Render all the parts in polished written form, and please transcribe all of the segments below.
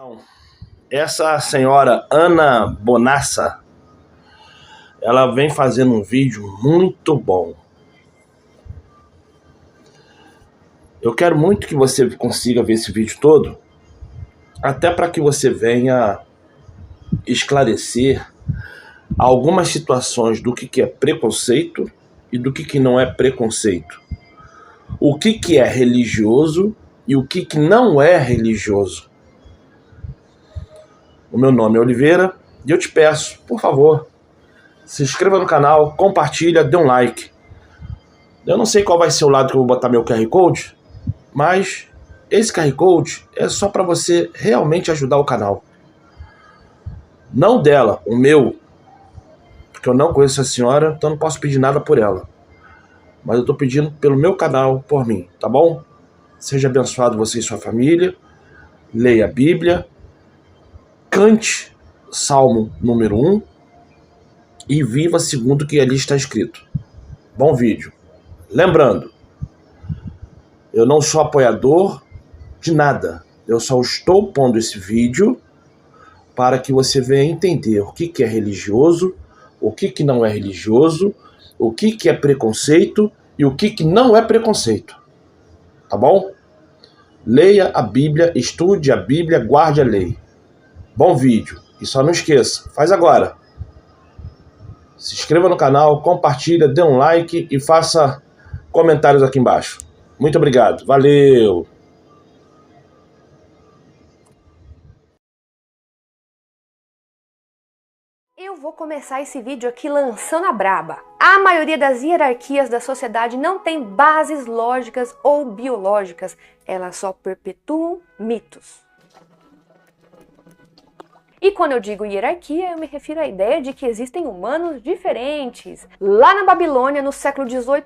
Então, essa senhora Ana Bonassa, ela vem fazendo um vídeo muito bom. Eu quero muito que você consiga ver esse vídeo todo, até para que você venha esclarecer algumas situações do que é preconceito e do que não é preconceito. O que é religioso e o que não é religioso. O meu nome é Oliveira e eu te peço, por favor, se inscreva no canal, compartilha, dê um like. Eu não sei qual vai ser o lado que eu vou botar meu QR Code, mas esse QR Code é só para você realmente ajudar o canal. Não dela, o meu, porque eu não conheço a senhora, então não posso pedir nada por ela. Mas eu estou pedindo pelo meu canal, por mim, tá bom? Seja abençoado você e sua família, leia a Bíblia, cante Salmo número 1 e viva segundo o que ali está escrito. Bom vídeo. Lembrando, eu não sou apoiador de nada. Eu só estou pondo esse vídeo para que você venha entender o que é religioso, o que não é religioso, o que é preconceito e o que não é preconceito. Tá bom? Leia a Bíblia, estude a Bíblia, guarde a lei. Bom vídeo. E só não esqueça, faz agora. Se inscreva no canal, compartilha, dê um like e faça comentários aqui embaixo. Muito obrigado. Valeu! Eu vou começar esse vídeo aqui lançando a braba. A maioria das hierarquias da sociedade não tem bases lógicas ou biológicas. Elas só perpetuam mitos. E quando eu digo hierarquia, eu me refiro à ideia de que existem humanos diferentes. Lá na Babilônia, no século XVIII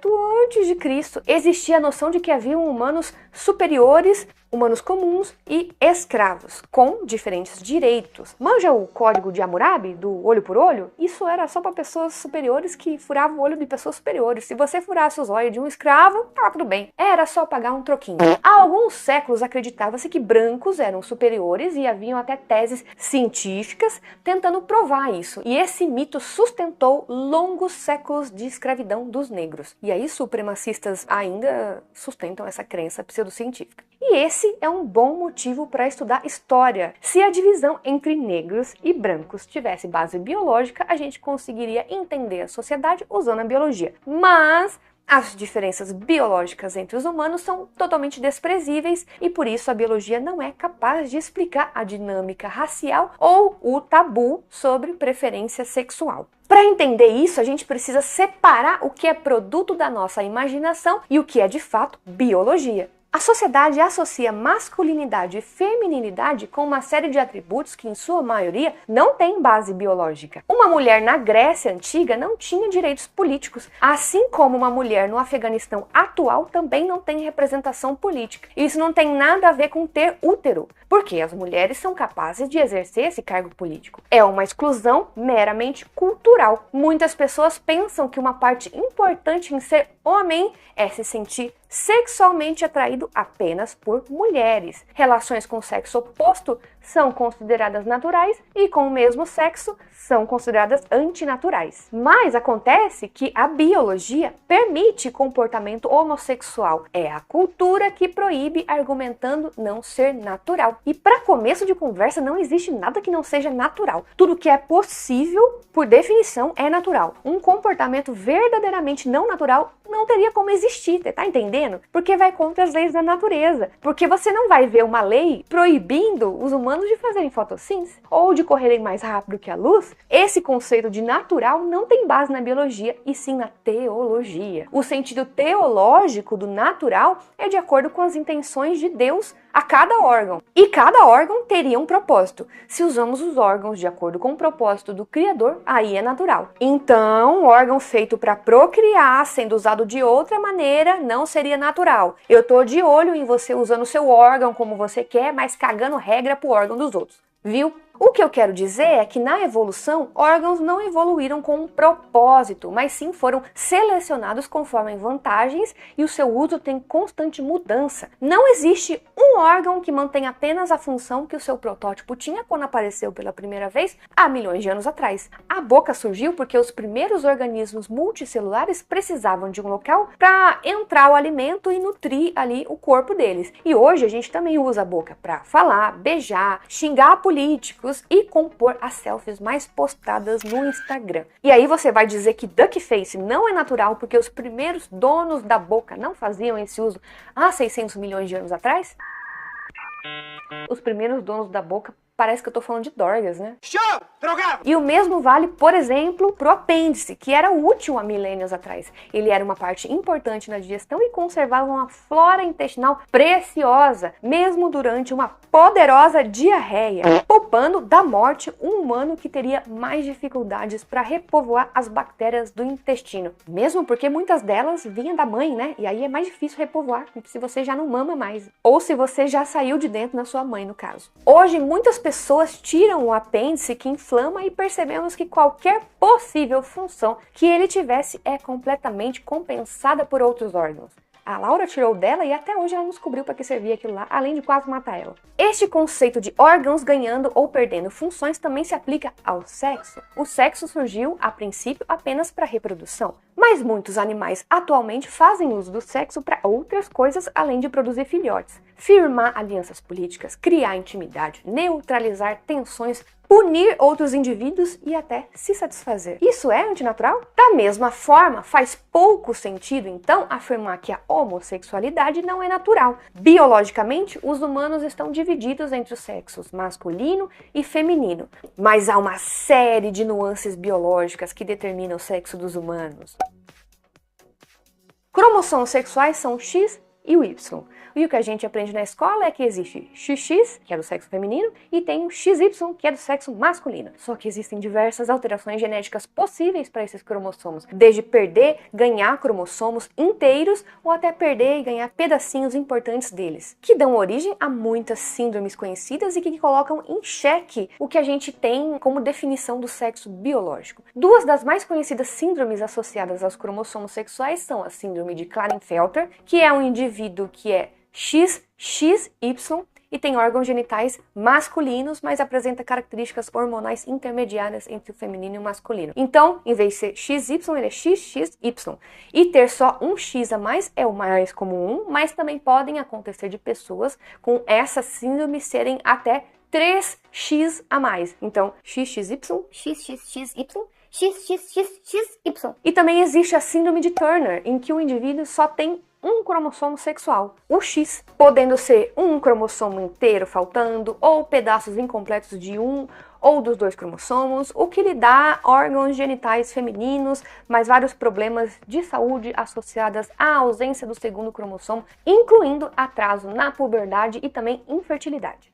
a.C., existia a noção de que haviam humanos superiores, humanos comuns e escravos, com diferentes direitos. Manja o código de Hammurabi, do olho por olho? Isso era só para pessoas superiores que furavam o olho de pessoas superiores. Se você furasse os olhos de um escravo, tava tudo bem. Era só pagar um troquinho. Há alguns séculos acreditava-se que brancos eram superiores e haviam até teses científicas tentando provar isso. E esse mito sustentou longos séculos de escravidão dos negros. E aí supremacistas ainda sustentam essa crença pseudocientífica. E esse é um bom motivo para estudar história. Se a divisão entre negros e brancos tivesse base biológica, a gente conseguiria entender a sociedade usando a biologia. Mas as diferenças biológicas entre os humanos são totalmente desprezíveis e por isso a biologia não é capaz de explicar a dinâmica racial ou o tabu sobre preferência sexual. Para entender isso, a gente precisa separar o que é produto da nossa imaginação e o que é de fato biologia. A sociedade associa masculinidade e feminilidade com uma série de atributos que, em sua maioria, não têm base biológica. Uma mulher na Grécia Antiga não tinha direitos políticos, assim como uma mulher no Afeganistão atual também não tem representação política. Isso não tem nada a ver com ter útero, porque as mulheres são capazes de exercer esse cargo político. É uma exclusão meramente cultural. Muitas pessoas pensam que uma parte importante em ser homem é se sentir sexualmente atraído apenas por mulheres. Relações com o sexo oposto são consideradas naturais e com o mesmo sexo são consideradas antinaturais. Mas acontece que a biologia permite comportamento homossexual. É a cultura que proíbe, argumentando não ser natural. E para começo de conversa, não existe nada que não seja natural. Tudo que é possível, por definição, é natural. Um comportamento verdadeiramente não natural não teria como existir, você tá entendendo? Porque vai contra as leis da natureza. Porque você não vai ver uma lei proibindo os humanos de fazerem fotossíntese ou de correrem mais rápido que a luz. Esse conceito de natural não tem base na biologia e sim na teologia. O sentido teológico do natural é de acordo com as intenções de Deus a cada órgão. E cada órgão teria um propósito. Se usamos os órgãos de acordo com o propósito do Criador, aí é natural. Então, um órgão feito para procriar, sendo usado de outra maneira, não seria natural. Eu tô de olho em você usando o seu órgão como você quer, mas cagando regra pro órgão dos outros. Viu? O que eu quero dizer é que na evolução, órgãos não evoluíram com um propósito, mas sim foram selecionados conforme vantagens e o seu uso tem constante mudança. Não existe um órgão que mantém apenas a função que o seu protótipo tinha quando apareceu pela primeira vez há milhões de anos atrás. A boca surgiu porque os primeiros organismos multicelulares precisavam de um local para entrar o alimento e nutrir ali o corpo deles. E hoje a gente também usa a boca para falar, beijar, xingar políticos e compor as selfies mais postadas no Instagram. E aí você vai dizer que duckface não é natural porque os primeiros donos da boca não faziam esse uso há 600 milhões de anos atrás? Os primeiros donos da boca, parece que eu tô falando de Dorgas, né? Show! Drogado! E o mesmo vale, por exemplo, pro apêndice, que era útil há milênios atrás. Ele era uma parte importante na digestão e conservava uma flora intestinal preciosa, mesmo durante uma poderosa diarreia, poupando da morte um humano que teria mais dificuldades para repovoar as bactérias do intestino. Mesmo porque muitas delas vinham da mãe, né? E aí é mais difícil repovoar, se você já não mama mais. Ou se você já saiu de dentro da sua mãe, no caso. Hoje, muitas pessoas tiram o apêndice que inflama e percebemos que qualquer possível função que ele tivesse é completamente compensada por outros órgãos. A Laura tirou dela e até hoje ela não descobriu para que servia aquilo lá, além de quase matar ela. Este conceito de órgãos ganhando ou perdendo funções também se aplica ao sexo. O sexo surgiu, a princípio, apenas para reprodução. Mas muitos animais atualmente fazem uso do sexo para outras coisas além de produzir filhotes. Firmar alianças políticas, criar intimidade, neutralizar tensões, punir outros indivíduos e até se satisfazer. Isso é antinatural? Da mesma forma, faz pouco sentido, então, afirmar que a homossexualidade não é natural. Biologicamente, os humanos estão divididos entre os sexos masculino e feminino, mas há uma série de nuances biológicas que determinam o sexo dos humanos. Cromossomos sexuais são o X e o Y. E o que a gente aprende na escola é que existe XX, que é do sexo feminino, e tem o XY, que é do sexo masculino. Só que existem diversas alterações genéticas possíveis para esses cromossomos, desde perder, ganhar cromossomos inteiros, ou até perder e ganhar pedacinhos importantes deles, que dão origem a muitas síndromes conhecidas e que colocam em xeque o que a gente tem como definição do sexo biológico. Duas das mais conhecidas síndromes associadas aos cromossomos sexuais são a síndrome de Klinefelter, que é um indivíduo que é XXY e tem órgãos genitais masculinos, mas apresenta características hormonais intermediárias entre o feminino e o masculino. Então, em vez de ser XY, ele é XXY. E ter só um X a mais é o mais comum, mas também podem acontecer de pessoas com essa síndrome serem até 3X a mais. Então, XXY, XXXY, XXXXY. E também existe a síndrome de Turner, em que o indivíduo só tem um cromossomo sexual, o X, podendo ser um cromossomo inteiro faltando, ou pedaços incompletos de um ou dos dois cromossomos, o que lhe dá órgãos genitais femininos, mas vários problemas de saúde associados à ausência do segundo cromossomo, incluindo atraso na puberdade e também infertilidade.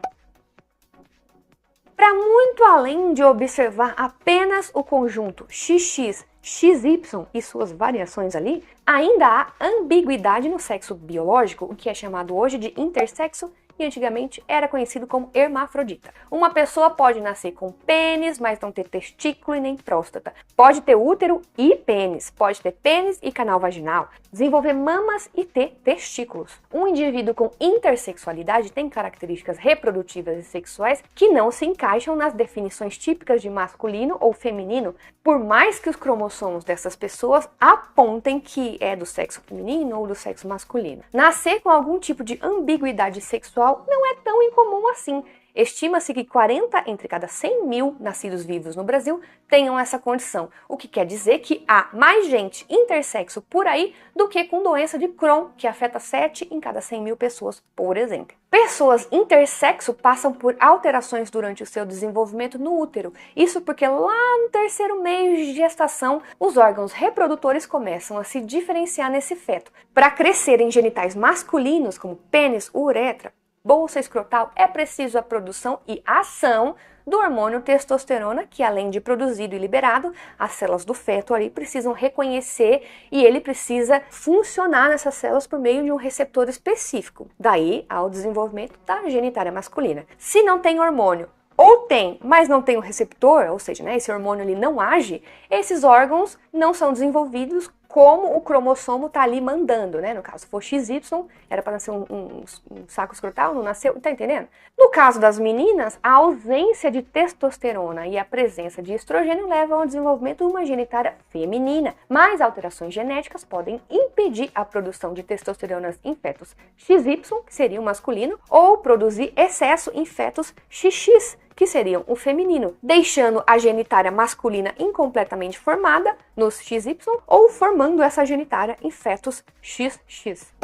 Para muito além de observar apenas o conjunto XX, XY e suas variações ali, ainda há ambiguidade no sexo biológico, o que é chamado hoje de intersexo e antigamente era conhecido como hermafrodita. Uma pessoa pode nascer com pênis, mas não ter testículo e nem próstata. Pode ter útero e pênis, pode ter pênis e canal vaginal, desenvolver mamas e ter testículos. Um indivíduo com intersexualidade tem características reprodutivas e sexuais que não se encaixam nas definições típicas de masculino ou feminino, por mais que os cromossomos dessas pessoas apontem que é do sexo feminino ou do sexo masculino. Nascer com algum tipo de ambiguidade sexual não é tão incomum assim. Estima-se que 40 entre cada 100 mil nascidos vivos no Brasil tenham essa condição, o que quer dizer que há mais gente intersexo por aí do que com doença de Crohn, que afeta 7 em cada 100 mil pessoas, por exemplo. Pessoas intersexo passam por alterações durante o seu desenvolvimento no útero. Isso porque lá no terceiro mês de gestação, os órgãos reprodutores começam a se diferenciar nesse feto. Para crescerem genitais masculinos, como pênis, uretra, bolsa escrotal, é preciso a produção e ação do hormônio testosterona, que além de produzido e liberado, as células do feto ali precisam reconhecer e ele precisa funcionar nessas células por meio de um receptor específico. Daí ao desenvolvimento da genitália masculina. Se não tem hormônio, ou tem, mas não tem o receptor, ou seja, né, esse hormônio ele não age, esses órgãos não são desenvolvidos como o cromossomo está ali mandando, né? No caso, se for XY, era para nascer um saco escrotal, não nasceu, tá entendendo? No caso das meninas, a ausência de testosterona e a presença de estrogênio levam ao desenvolvimento de uma genitália feminina, mas alterações genéticas podem impedir a produção de testosterona em fetos XY, que seria o masculino, ou produzir excesso em fetos XX, que seriam o feminino, deixando a genitália masculina incompletamente formada nos XY ou formando essa genitália em fetos XX.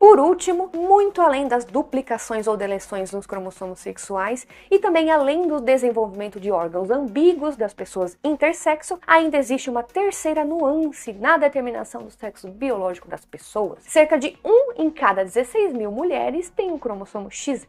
Por último, muito além das duplicações ou deleções nos cromossomos sexuais e também além do desenvolvimento de órgãos ambíguos das pessoas intersexo, ainda existe uma terceira nuance na determinação do sexo biológico das pessoas. Cerca de 1 em cada 16 mil mulheres tem um cromossomo XY.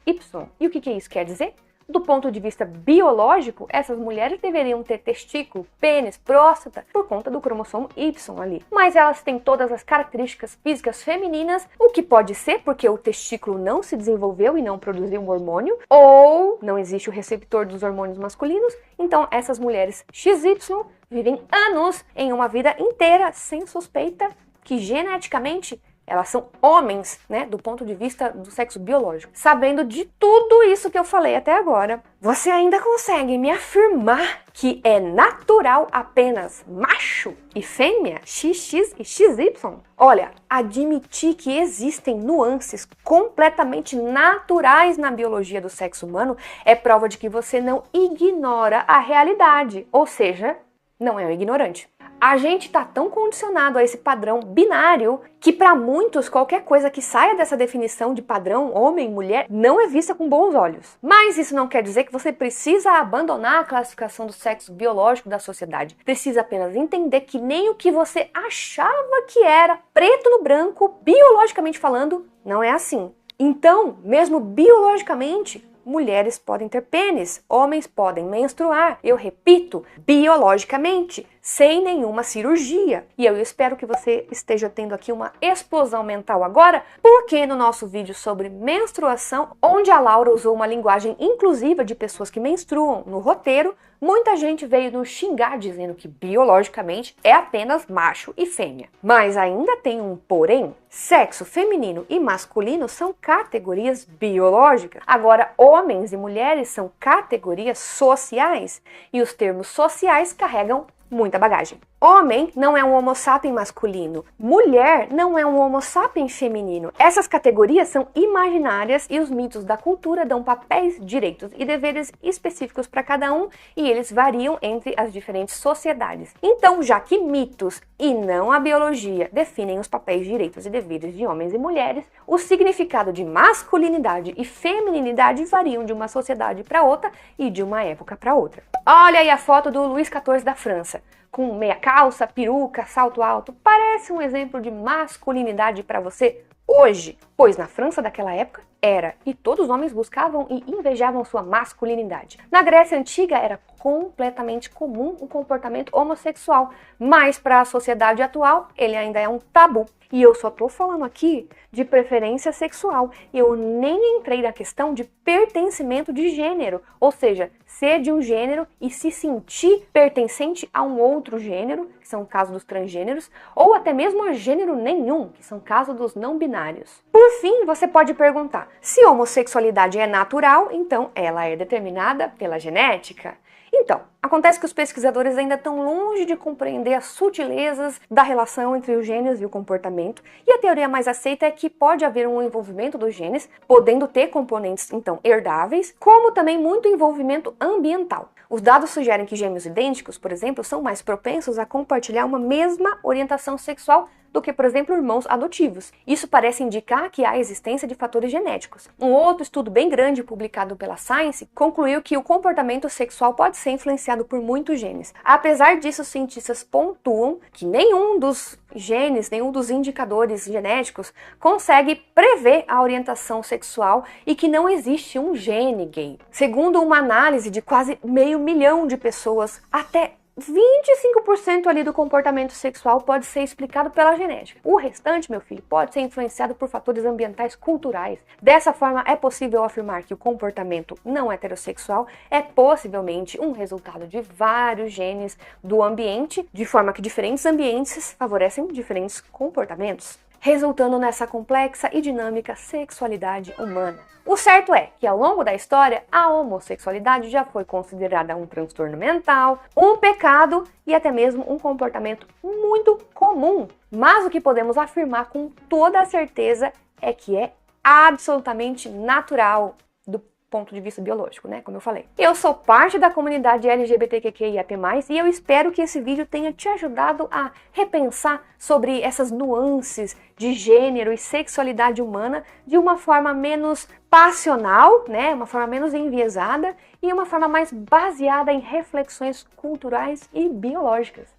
E o que isso quer dizer? Do ponto de vista biológico, essas mulheres deveriam ter testículo, pênis, próstata, por conta do cromossomo Y ali. Mas elas têm todas as características físicas femininas, o que pode ser porque o testículo não se desenvolveu e não produziu um hormônio, ou não existe o receptor dos hormônios masculinos, então essas mulheres XY vivem anos em uma vida inteira sem suspeita que geneticamente elas são homens, né, do ponto de vista do sexo biológico. Sabendo de tudo isso que eu falei até agora, você ainda consegue me afirmar que é natural apenas macho e fêmea, XX e XY? Olha, admitir que existem nuances completamente naturais na biologia do sexo humano é prova de que você não ignora a realidade, ou seja, não é um ignorante. A gente está tão condicionado a esse padrão binário que para muitos qualquer coisa que saia dessa definição de padrão homem e mulher não é vista com bons olhos. Mas isso não quer dizer que você precisa abandonar a classificação do sexo biológico da sociedade. Precisa apenas entender que nem o que você achava que era preto no branco, biologicamente falando, não é assim. Então, mesmo biologicamente, mulheres podem ter pênis, homens podem menstruar. Eu repito, biologicamente, sem nenhuma cirurgia. E eu espero que você esteja tendo aqui uma explosão mental agora, porque no nosso vídeo sobre menstruação, onde a Laura usou uma linguagem inclusiva de pessoas que menstruam no roteiro, muita gente veio nos xingar dizendo que biologicamente é apenas macho e fêmea. Mas ainda tem um porém. Sexo feminino e masculino são categorias biológicas. Agora, homens e mulheres são categorias sociais. E os termos sociais carregam muita bagagem. Homem não é um homo sapiens masculino. Mulher não é um homo sapiens feminino. Essas categorias são imaginárias e os mitos da cultura dão papéis, direitos e deveres específicos para cada um e eles variam entre as diferentes sociedades. Então, já que mitos e não a biologia definem os papéis, direitos e deveres de homens e mulheres, o significado de masculinidade e feminilidade variam de uma sociedade para outra e de uma época para outra. Olha aí a foto do Luís XIV da França, com meia calça, peruca, salto alto. Parece um exemplo de masculinidade para você hoje? Pois na França daquela época era, e todos os homens buscavam e invejavam sua masculinidade. Na Grécia Antiga era completamente comum o comportamento homossexual, mas para a sociedade atual ele ainda é um tabu. E eu só tô falando aqui de preferência sexual. Eu nem entrei na questão de pertencimento de gênero, ou seja, ser de um gênero e se sentir pertencente a um outro gênero, que são o caso dos transgêneros, ou até mesmo a gênero nenhum, que são o caso dos não binários. Por fim, você pode perguntar, se homossexualidade é natural, então ela é determinada pela genética? Então, acontece que os pesquisadores ainda estão longe de compreender as sutilezas da relação entre os genes e o comportamento, e a teoria mais aceita é que pode haver um envolvimento dos genes, podendo ter componentes, então, herdáveis, como também muito envolvimento ambiental. Os dados sugerem que gêmeos idênticos, por exemplo, são mais propensos a compartilhar uma mesma orientação sexual do que, por exemplo, irmãos adotivos. Isso parece indicar que há a existência de fatores genéticos. Um outro estudo bem grande publicado pela Science concluiu que o comportamento sexual pode ser influenciado por muitos genes. Apesar disso, os cientistas pontuam que nenhum dos genes, nenhum dos indicadores genéticos consegue prever a orientação sexual e que não existe um gene gay. Segundo uma análise de quase 500 mil de pessoas, até 25% ali do comportamento sexual pode ser explicado pela genética. O restante, meu filho, pode ser influenciado por fatores ambientais culturais. Dessa forma, é possível afirmar que o comportamento não heterossexual é possivelmente um resultado de vários genes do ambiente, de forma que diferentes ambientes favorecem diferentes comportamentos, resultando nessa complexa e dinâmica sexualidade humana. O certo é que, ao longo da história, a homossexualidade já foi considerada um transtorno mental, um pecado e até mesmo um comportamento muito comum. Mas o que podemos afirmar com toda a certeza é que é absolutamente natural do ponto de vista biológico, né? Como eu falei. Eu sou parte da comunidade LGBTQIAP+, e eu espero que esse vídeo tenha te ajudado a repensar sobre essas nuances de gênero e sexualidade humana de uma forma menos passional, né? Uma forma menos enviesada e uma forma mais baseada em reflexões culturais e biológicas.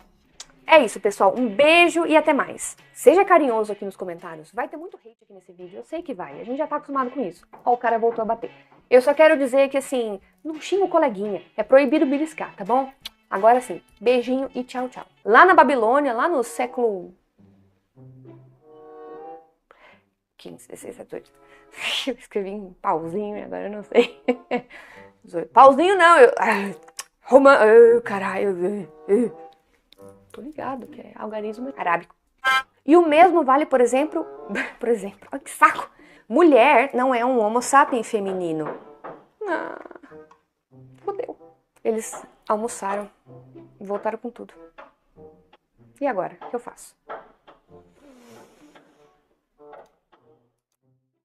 É isso, pessoal. Um beijo e até mais. Seja carinhoso aqui nos comentários. Vai ter muito hate aqui nesse vídeo, eu sei que vai. A gente já tá acostumado com isso. Ó, o cara voltou a bater. Eu só quero dizer que, assim, não xinga o coleguinha. É proibido beliscar, tá bom? Agora sim, beijinho e tchau, tchau. Lá na Babilônia, lá no século... 15, 16, 17... Eu escrevi em pauzinho e agora eu não sei. Pauzinho não, eu... Caralho... Tô ligado que é algarismo arábico. E o mesmo vale, por exemplo, olha que saco! Mulher não é um homo sapiens feminino. Ah, fodeu. Eles almoçaram e voltaram com tudo. E agora? O que eu faço?